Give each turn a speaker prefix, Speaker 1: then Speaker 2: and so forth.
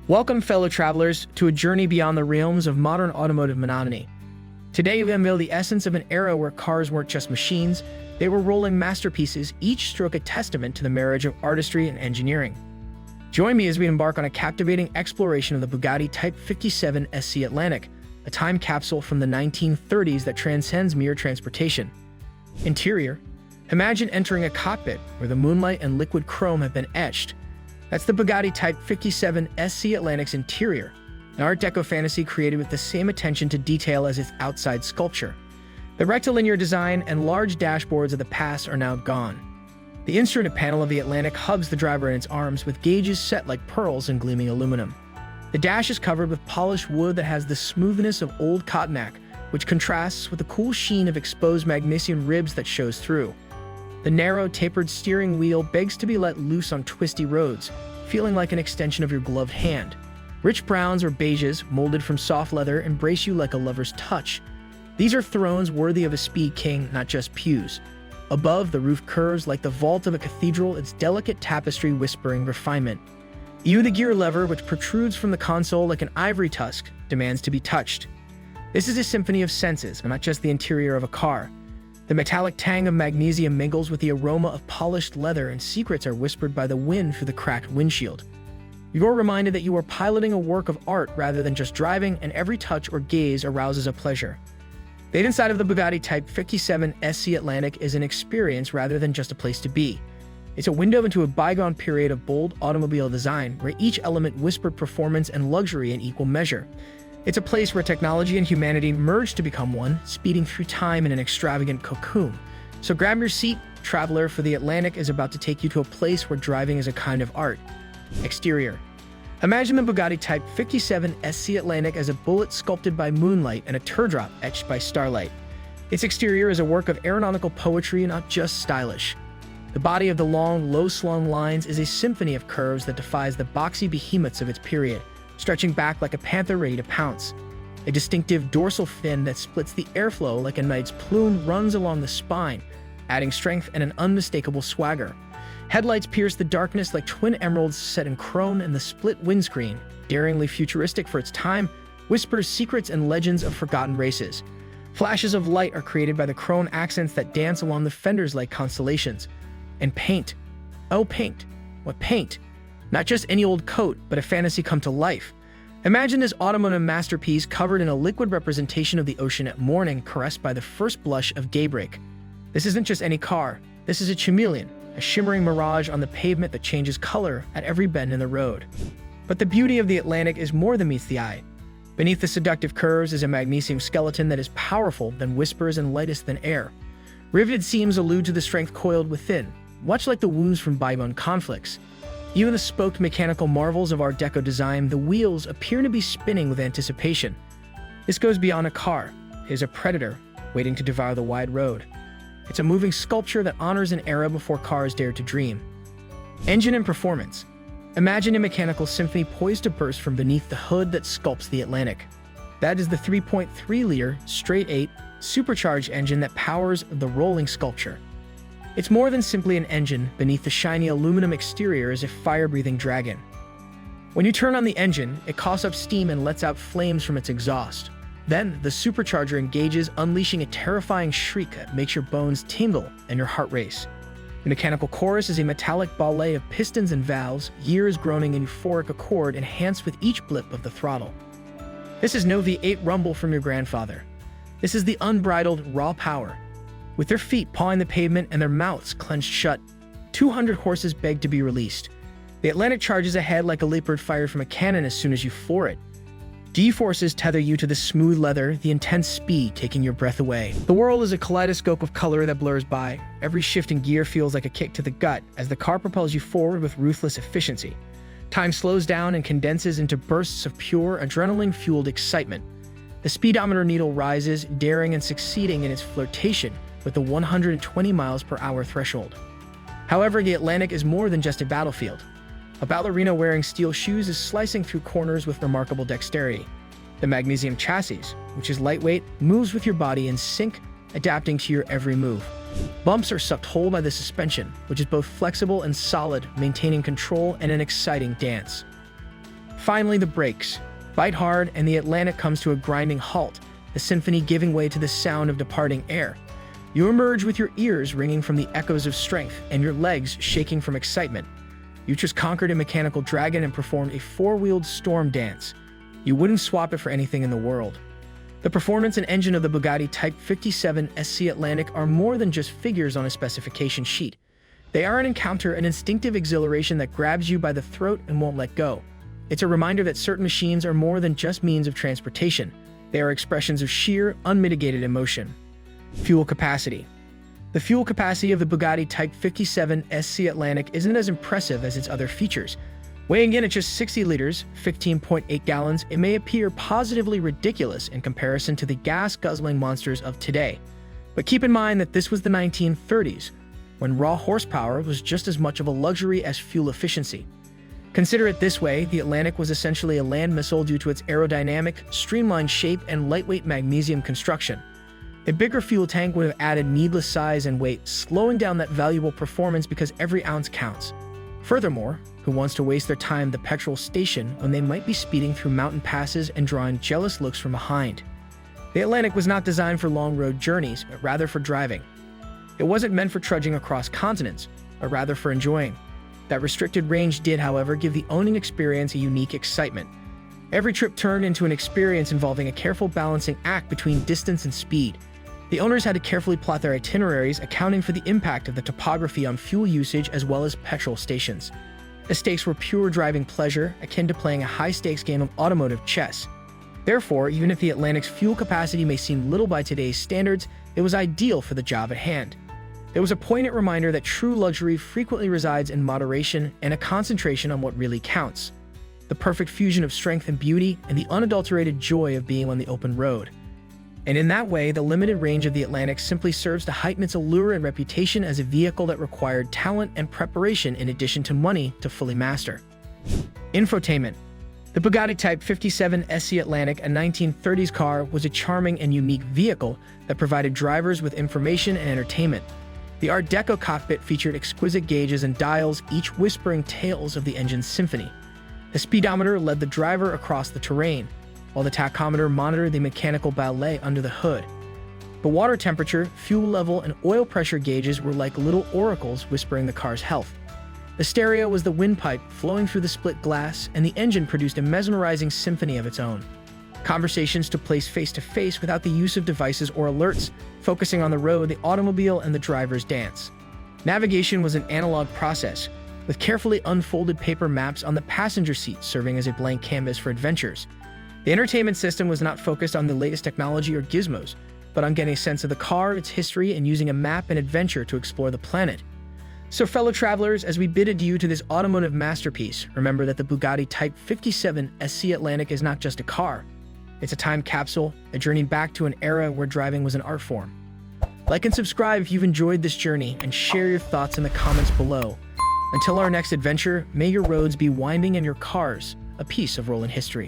Speaker 1: Welcome, fellow travelers, to a journey beyond the realms of modern automotive monotony. Today, we unveil the essence of an era where cars weren't just machines, they were rolling masterpieces, each stroke a testament to the marriage of artistry and engineering. Join me as we embark on a captivating exploration of the Bugatti Type 57 SC Atlantic, a time capsule from the 1930s that transcends mere transportation. Interior: imagine entering a cockpit where the moonlight and liquid chrome have been etched. That's the Bugatti Type 57 SC Atlantic's interior, an Art Deco fantasy created with the same attention to detail as its outside sculpture. The rectilinear design and large dashboards of the past are now gone. The instrument panel of the Atlantic hugs the driver in its arms with gauges set like pearls and gleaming aluminum. The dash is covered with polished wood that has the smoothness of old cognac, which contrasts with the cool sheen of exposed magnesium ribs that shows through. The narrow, tapered steering wheel begs to be let loose on twisty roads, feeling like an extension of your gloved hand. Rich browns or beiges, molded from soft leather, embrace you like a lover's touch. These are thrones worthy of a speed king, not just pews. Above, the roof curves like the vault of a cathedral, its delicate tapestry whispering refinement. Even the gear lever, which protrudes from the console like an ivory tusk, demands to be touched. This is a symphony of senses, not just the interior of a car. The metallic tang of magnesium mingles with the aroma of polished leather, and secrets are whispered by the wind through the cracked windshield. You're reminded that you are piloting a work of art rather than just driving, and every touch or gaze arouses a pleasure. The inside of the Bugatti Type 57 SC Atlantic is an experience rather than just a place to be. It's a window into a bygone period of bold automobile design, where each element whispered performance and luxury in equal measure. It's a place where technology and humanity merge to become one, speeding through time in an extravagant cocoon. So grab your seat, traveler, for the Atlantic is about to take you to a place where driving is a kind of art. Exterior: imagine the Bugatti Type 57 SC Atlantic as a bullet sculpted by moonlight and a teardrop etched by starlight. Its exterior is a work of aeronautical poetry, not just stylish. The body of the long, low-slung lines is a symphony of curves that defies the boxy behemoths of its period, stretching back like a panther ready to pounce. A distinctive dorsal fin that splits the airflow like a knight's plume runs along the spine, adding strength and an unmistakable swagger. Headlights pierce the darkness like twin emeralds set in chrome, and the split windscreen, daringly futuristic for its time, whispers secrets and legends of forgotten races. Flashes of light are created by the chrome accents that dance along the fenders like constellations. And paint. Oh, paint. What paint? Not just any old coat, but a fantasy come to life. Imagine this automotive masterpiece covered in a liquid representation of the ocean at morning, caressed by the first blush of daybreak. This isn't just any car. This is a chameleon, a shimmering mirage on the pavement that changes color at every bend in the road. But the beauty of the Atlantic is more than meets the eye. Beneath the seductive curves is a magnesium skeleton that is powerful than whispers and lightest than air. Riveted seams allude to the strength coiled within, much like the wounds from bygone conflicts. Even the spoked mechanical marvels of Art Deco design, the wheels appear to be spinning with anticipation. This goes beyond a car. It is a predator waiting to devour the wide road. It's a moving sculpture that honors an era before cars dared to dream. Engine and performance: imagine a mechanical symphony poised to burst from beneath the hood that sculpts the Atlantic. That is the 3.3-liter straight-eight supercharged engine that powers the rolling sculpture. It's more than simply an engine. Beneath the shiny aluminum exterior is a fire-breathing dragon. When you turn on the engine, it coughs up steam and lets out flames from its exhaust. Then, the supercharger engages, unleashing a terrifying shriek that makes your bones tingle and your heart race. The mechanical chorus is a metallic ballet of pistons and valves, gears groaning in euphoric accord, enhanced with each blip of the throttle. This is no V8 rumble from your grandfather. This is the unbridled, raw power. With their feet pawing the pavement and their mouths clenched shut, 200 horses beg to be released. The Atlantic charges ahead like a leopard fired from a cannon as soon as you floor it. G-forces tether you to the smooth leather, the intense speed taking your breath away. The world is a kaleidoscope of color that blurs by. Every shift in gear feels like a kick to the gut as the car propels you forward with ruthless efficiency. Time slows down and condenses into bursts of pure, adrenaline-fueled excitement. The speedometer needle rises, daring and succeeding in its flirtation with the 120 miles per hour threshold. However, the Atlantic is more than just a battlefield. A ballerina wearing steel shoes is slicing through corners with remarkable dexterity. The magnesium chassis, which is lightweight, moves with your body in sync, adapting to your every move. Bumps are sucked whole by the suspension, which is both flexible and solid, maintaining control and an exciting dance. Finally, the brakes. Bite hard, and the Atlantic comes to a grinding halt, the symphony giving way to the sound of departing air. You emerge with your ears ringing from the echoes of strength and your legs shaking from excitement. You just conquered a mechanical dragon and performed a four-wheeled storm dance. You wouldn't swap it for anything in the world. The performance and engine of the Bugatti Type 57 SC Atlantic are more than just figures on a specification sheet. They are an encounter, an instinctive exhilaration that grabs you by the throat and won't let go. It's a reminder that certain machines are more than just means of transportation. They are expressions of sheer, unmitigated emotion. Fuel capacity. The fuel capacity of the Bugatti Type 57 SC Atlantic isn't as impressive as its other features. Weighing in at just 60 liters, 15.8 gallons, it may appear positively ridiculous in comparison to the gas-guzzling monsters of today. But keep in mind that this was the 1930s, when raw horsepower was just as much of a luxury as fuel efficiency. Consider it this way, the Atlantic was essentially a land missile due to its aerodynamic, streamlined shape and lightweight magnesium construction. A bigger fuel tank would have added needless size and weight, slowing down that valuable performance because every ounce counts. Furthermore, who wants to waste their time at the petrol station when they might be speeding through mountain passes and drawing jealous looks from behind? The Atlantic was not designed for long road journeys, but rather for driving. It wasn't meant for trudging across continents, but rather for enjoying. That restricted range did, however, give the owning experience a unique excitement. Every trip turned into an experience involving a careful balancing act between distance and speed. The owners had to carefully plot their itineraries, accounting for the impact of the topography on fuel usage as well as petrol stations. The stakes were pure driving pleasure, akin to playing a high-stakes game of automotive chess. Therefore, even if the Atlantic's fuel capacity may seem little by today's standards, it was ideal for the job at hand. There was a poignant reminder that true luxury frequently resides in moderation and a concentration on what really counts. The perfect fusion of strength and beauty, and the unadulterated joy of being on the open road. And in that way, the limited range of the Atlantic simply serves to heighten its allure and reputation as a vehicle that required talent and preparation in addition to money to fully master. Infotainment. The Bugatti Type 57 SC Atlantic, a 1930s car, was a charming and unique vehicle that provided drivers with information and entertainment. The Art Deco cockpit featured exquisite gauges and dials, each whispering tales of the engine's symphony. The speedometer led the driver across the terrain, while the tachometer monitored the mechanical ballet under the hood. The water temperature, fuel level, and oil pressure gauges were like little oracles whispering the car's health. The stereo was the windpipe flowing through the split glass, and the engine produced a mesmerizing symphony of its own. Conversations took place face-to-face without the use of devices or alerts, focusing on the road, the automobile, and the driver's dance. Navigation was an analog process, with carefully unfolded paper maps on the passenger seat serving as a blank canvas for adventures. The entertainment system was not focused on the latest technology or gizmos, but on getting a sense of the car, its history, and using a map and adventure to explore the planet. So fellow travelers, as we bid adieu to this automotive masterpiece, remember that the Bugatti Type 57 SC Atlantic is not just a car. It's a time capsule, a journey back to an era where driving was an art form. Like and subscribe if you've enjoyed this journey, and share your thoughts in the comments below. Until our next adventure, may your roads be winding and your cars a piece of rolling history.